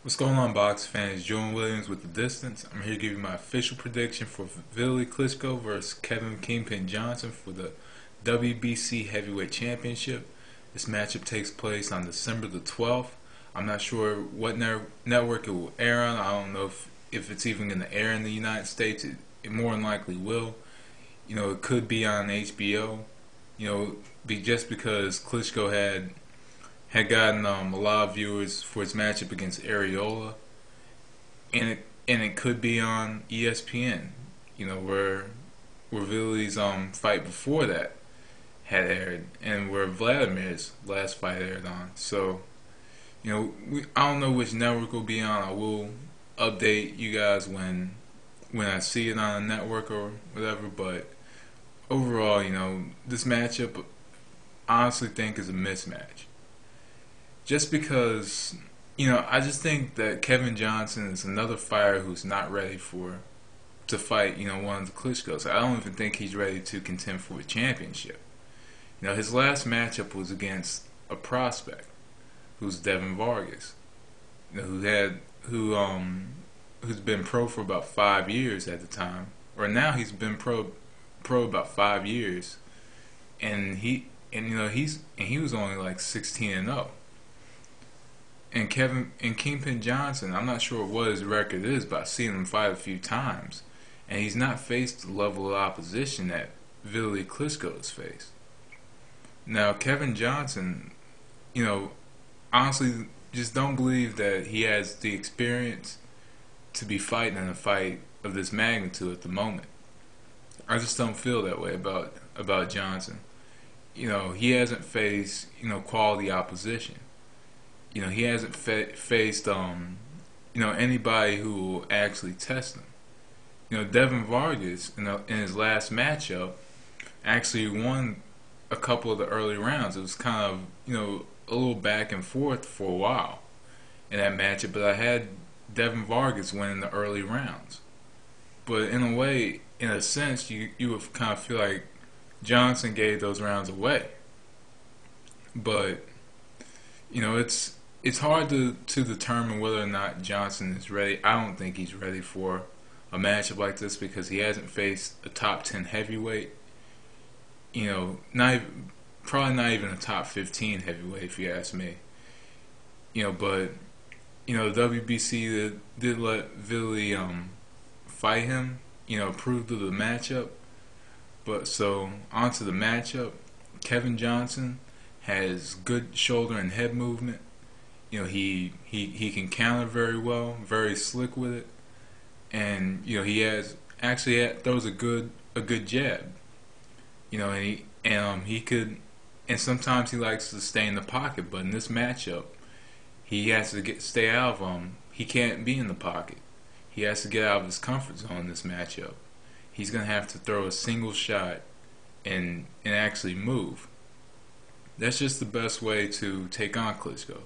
What's going on, box fans? Jordan Williams with The Distance. I'm here to give you my official prediction for Vitali Klitschko versus Kevin Kingpin Johnson for the WBC Heavyweight Championship. This matchup takes place on December the 12th. I'm not sure what network it will air on. I don't know if it's even going to air in the United States. It more than likely will. It could be on HBO. Just because Klitschko had gotten a lot of viewers for his matchup against Areola, and it could be on ESPN. Where Vili's fight before that had aired, and where Vladimir's last fight aired on. So I don't know which network will be on. I will update you guys when I see it on a network or whatever. But overall, this matchup, I honestly think is a mismatch. Just because, I just think that Kevin Johnson is another fighter who's not ready to fight, one of the Klitschkos. I don't even think he's ready to contend for a championship. His last matchup was against a prospect, who's Devin Vargas, who's been pro for about 5 years at the time, or now he's been pro about 5 years, and he was only like 16-0. And Kingpin Johnson, I'm not sure what his record is, but I've seen him fight a few times, and he's not faced the level of opposition that Vitali Klitschko has faced. Now, Kevin Johnson, honestly, just don't believe that he has the experience to be fighting in a fight of this magnitude at the moment. I just don't feel that way about Johnson. He hasn't faced quality opposition. He hasn't faced anybody who will actually test him. Devin Vargas in his last matchup actually won a couple of the early rounds. It was kind of a little back and forth for a while in that matchup, but I had Devin Vargas winning the early rounds. But in a way, in a sense, you would kind of feel like Johnson gave those rounds away. But it's hard to determine whether or not Johnson is ready. I don't think he's ready for a matchup like this because he hasn't faced a top 10 heavyweight. Probably not even a top 15 heavyweight if you ask me. But the WBC did let Vitali fight him. Prove to the matchup. But so onto the matchup, Kevin Johnson has good shoulder and head movement. He can counter very well, very slick with it, and he throws a good jab. He could, and sometimes he likes to stay in the pocket. But in this matchup, he has to stay out of he can't be in the pocket. He has to get out of his comfort zone in this matchup. He's gonna have to throw a single shot and actually move. That's just the best way to take on Klitschko.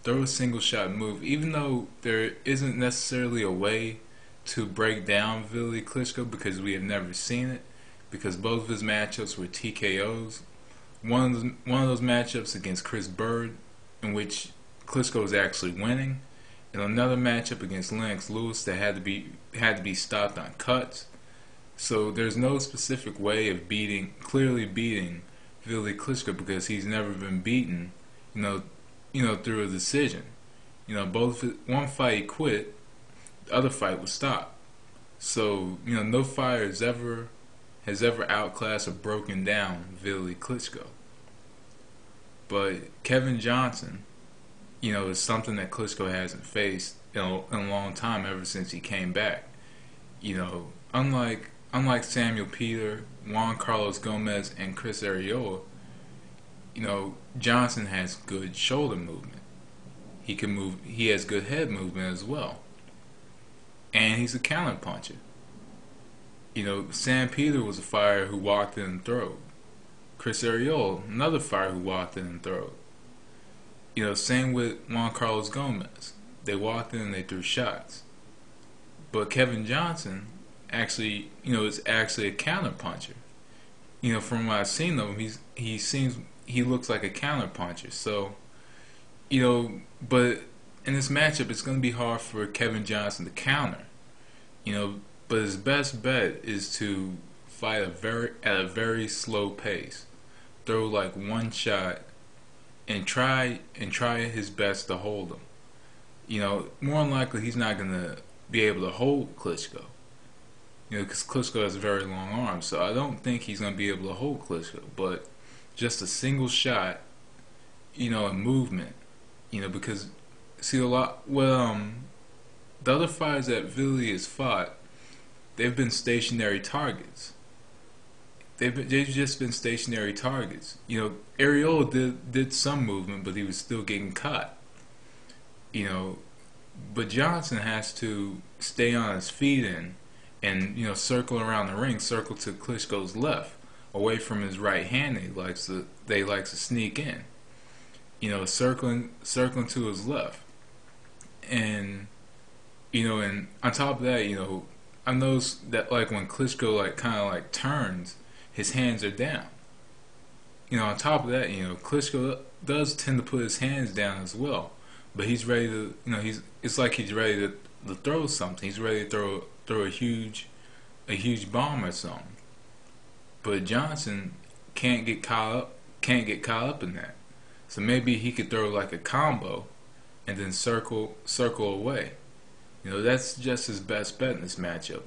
Throw a single shot move, even though there isn't necessarily a way to break down Vitali Klitschko because we have never seen it, because both of his matchups were TKOs. One of those matchups against Chris Bird, in which Klitschko was actually winning, and another matchup against Lennox Lewis that had to be stopped on cuts. So there's no specific way of clearly beating Vitali Klitschko because he's never been beaten, through a decision. One fight he quit, the other fight was stopped. So no fighter has ever outclassed or broken down Vitali Klitschko. But Kevin Johnson, is something that Klitschko hasn't faced in a long time, ever since he came back. Unlike Samuel Peter, Juan Carlos Gomez, and Chris Areola, Johnson has good shoulder movement. He can move. He has good head movement as well, and he's a counter puncher. Sam Peter was a fighter who walked in and throwed. Chris Areola, another fighter who walked in and throwed. Same with Juan Carlos Gomez. They walked in and they threw shots. But Kevin Johnson actually, is actually a counter puncher. From what I've seen of him, he looks like a counter puncher. So, but in this matchup, it's going to be hard for Kevin Johnson to counter. You know, but his best bet is to fight at a very slow pace. Throw like one shot and try his best to hold him. You know, more than likely he's not going to be able to hold Klitschko. You know, because Klitschko has very long arms, so I don't think he's going to be able to hold Klitschko. But just a single shot, you know, and movement, you know, because see a lot. Well, the other fighters that Vitali has fought, they've been stationary targets. They've just been stationary targets. You know, Ariola did some movement, but he was still getting caught. You know, but Johnson has to stay on his feet and you know, circle around the ring, circle to Klitschko's left, away from his right hand. They likes to sneak in. You know, circling to his left, and you know, and on top of that, you know, I noticed that like when Klitschko like kind of like turns, his hands are down. You know, on top of that, you know, Klitschko does tend to put his hands down as well, but he's ready to, you know, it's like he's ready to throw something. He's ready to throw a huge bomb or something. But Johnson can't get caught up in that. So maybe he could throw like a combo and then circle away. You know, that's just his best bet in this matchup.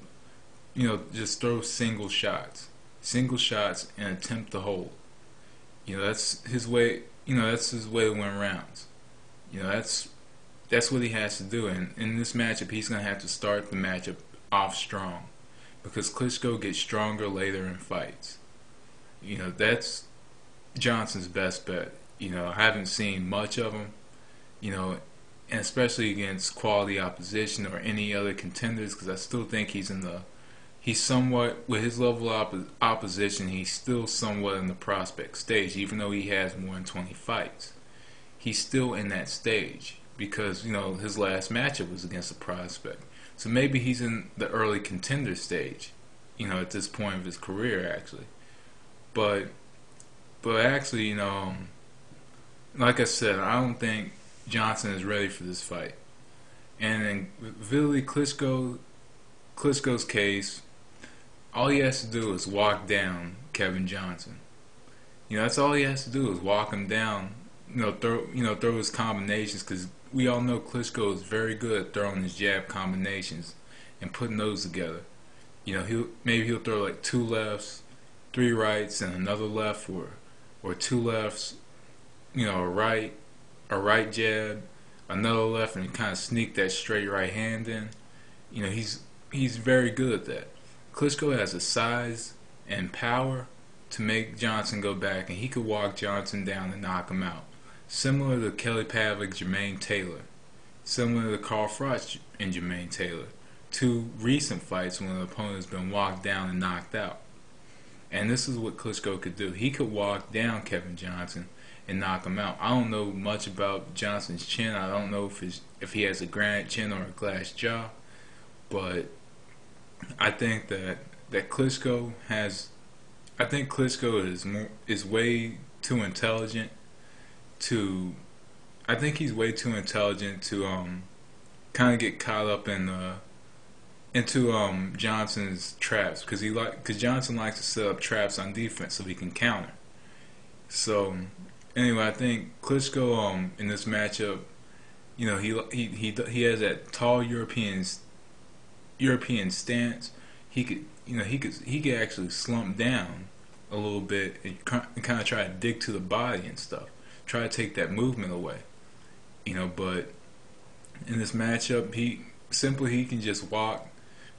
You know, just throw single shots and attempt to hold. You know, that's his way. You know, that's his way to win rounds. You know, that's what he has to do. And in this matchup, he's gonna have to start the matchup off strong, because Klitschko gets stronger later in fights. You know, that's Johnson's best bet. You know, I haven't seen much of him. You know, and especially against quality opposition or any other contenders, because I still think he's somewhat, with his level of opposition, he's still somewhat in the prospect stage, even though he has more than 20 fights. He's still in that stage because, you know, his last matchup was against a prospect. So maybe he's in the early contender stage, you know, at this point of his career, actually. But actually, you know, like I said, I don't think Johnson is ready for this fight. And in Vitali Klitschko's case, all he has to do is walk down Kevin Johnson. You know, that's all he has to do is walk him down. Throw his combinations, because we all know Klitschko is very good at throwing his jab combinations and putting those together. You know, he'll throw like 2 lefts, 3 rights, and another left, or 2 lefts. You know, a right jab, another left, and kind of sneak that straight right hand in. You know, he's very good at that. Klitschko has the size and power to make Johnson go back, and he could walk Johnson down and knock him out. Similar to Kelly Pavlik, Jermaine Taylor. Similar to Carl Froch and Jermaine Taylor. 2 recent fights when the opponent has been walked down and knocked out. And this is what Klitschko could do. He could walk down Kevin Johnson and knock him out. I don't know much about Johnson's chin. I don't know if he has a granite chin or a glass jaw. But I think that Klitschko has. I think Klitschko is way too intelligent to. I think he's way too intelligent to kind of get caught up into Johnson's traps, because Johnson likes to set up traps on defense so he can counter. So anyway, I think Klitschko in this matchup, you know, he has that tall European stance. He could actually slump down a little bit and kind of try to dig to the body and stuff, try to take that movement away. You know, but in this matchup, he can just walk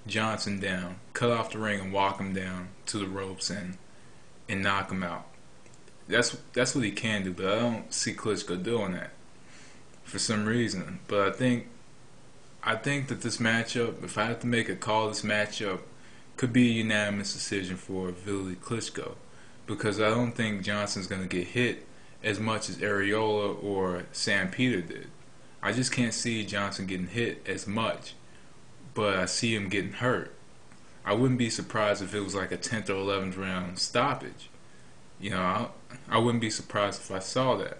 Johnson down, cut off the ring, and walk him down to the ropes and knock him out. That's what he can do, but I don't see Klitschko doing that for some reason. But I think that this matchup, if I have to make a call, this matchup could be a unanimous decision for Vitali Klitschko, because I don't think Johnson's going to get hit as much as Ariola or Sam Peter did. I just can't see Johnson getting hit as much, but I see him getting hurt. I wouldn't be surprised if it was like a 10th or 11th round stoppage. You know, I wouldn't be surprised if I saw that.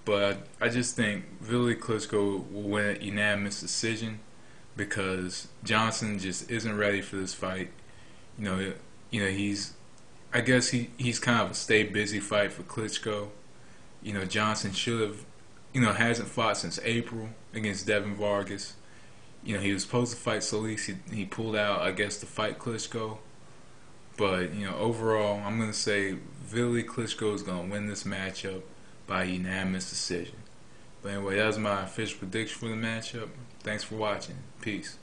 But I just think Vitali Klitschko will win a unanimous decision because Johnson just isn't ready for this fight. You know, he's. I guess he's kind of a stay busy fight for Klitschko. Johnson should have. Hasn't fought since April against Devin Vargas. He was supposed to fight Solis. He pulled out, I guess, to fight Klitschko. But overall, I'm gonna say Vitali Klitschko is gonna win this matchup by unanimous decision. But anyway, that was my official prediction for the matchup. Thanks for watching. Peace.